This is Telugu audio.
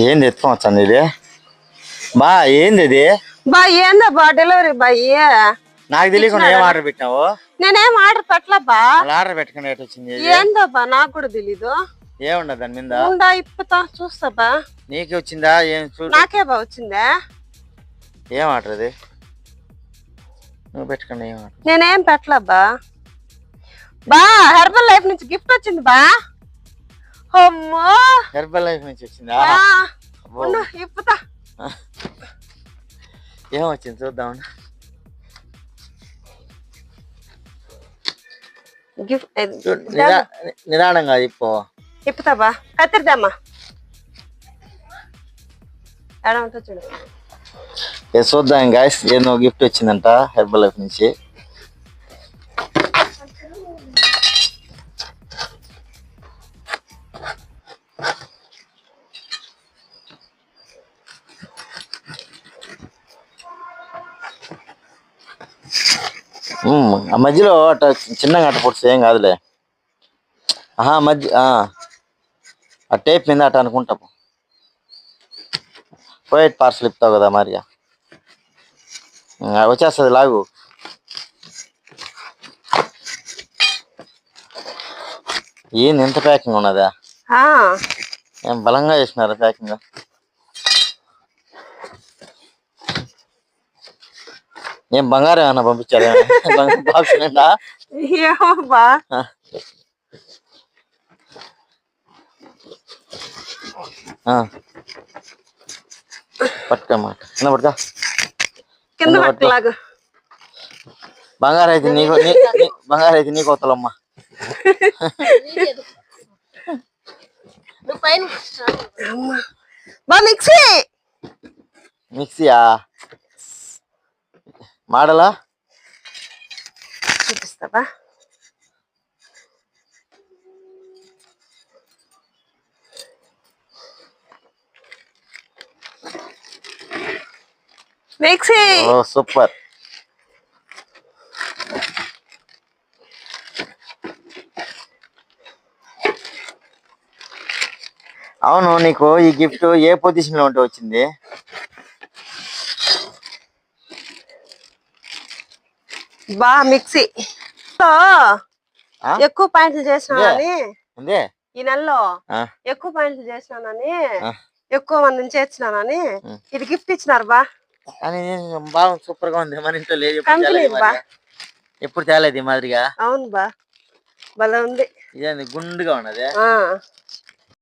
ఏంది ఎత్తుకోవచ్చండి ఇది బా ఏంది ఇది బా ఏందబ్బా డెలివరీ బాయ్ నాకు తెలియకుండా ఏం ఆర్డర్ పెట్టినావు నేనేం ఆర్డర్ పెట్టలబ్బా ఆర్డర్ పెట్టకుండా ఎటు వచ్చింది ఏందబ్బా నాకు కూడా తెలీదు ఏముండదు దాని మీద ఉందా ఇప్పుతా చూస్తాబా నీకే వచ్చిందా ఏం చూడు నాకే బా వచ్చిందా ఏం ఆర్డర్ అది నువ్వు పెట్టుకున్నా ఏం ఆర్డర్ నేనేం పెట్టలబ్బా బా హెర్బల్ లైఫ్ నుంచి గిఫ్ట్ వచ్చింది బా అమ్మో హెర్బల్ లైఫ్ నుంచి వచ్చిందా ఇప్పుతా ఏం వచ్చింది చూద్దాం గిఫ్ట్ నిదానంగా ఇప్పుతాబా కత్తిరిద్దామా ఎడ ఉంటా చూడు చూద్దాం గాయస్ ఏదో గిఫ్ట్ వచ్చిందంట హెర్బల్ లైఫ్ నుంచి ఆ మధ్యలో అట్ట చిన్నగా అట్ట పొడిస్తే ఏం కాదులే మధ్య ఆ టేప్ మీద అట్ట అనుకుంటాము పోయేట్ పార్సల్ ఇస్తావు కదా మరి వచ్చేస్తుంది లాగు ఏంది ఎంత ప్యాకింగ్ ఉన్నదా ఏం బలంగా చేసినారా ప్యాకింగ్ ఏం బంగారం ఏమన్నా పంపించారా బాక్స్ నిండా పట్టుకోమ్మా కింద పట్టుకో కింద పట్టుకోలాగా బంగారం అయితే నీకు బంగారం అయితే నీకు వతలమ్మా మిక్సీయా మోడలా చూపిస్తావా మిక్సీ సూపర్ అవును నీకు ఈ గిఫ్ట్ ఏ పొజిషన్ లో ఉంటే వచ్చింది బా మిక్సీ ఎక్కువ పాయింట్లు చేసినానని ఈ నెలలో ఎక్కువ పాయింట్లు చేసినానని ఎక్కువ మందిని చేర్చినానని ఇది గిఫ్ట్ ఇచ్చినారు బా బాగుంది సూపర్ గా ఉంది మన ఇంట్లో లేదు ఎప్పుడు తేలేదు ఈ మాదిరిగా అవును బా భలే ఉంది ఇదేంది గుండుగా ఉన్నది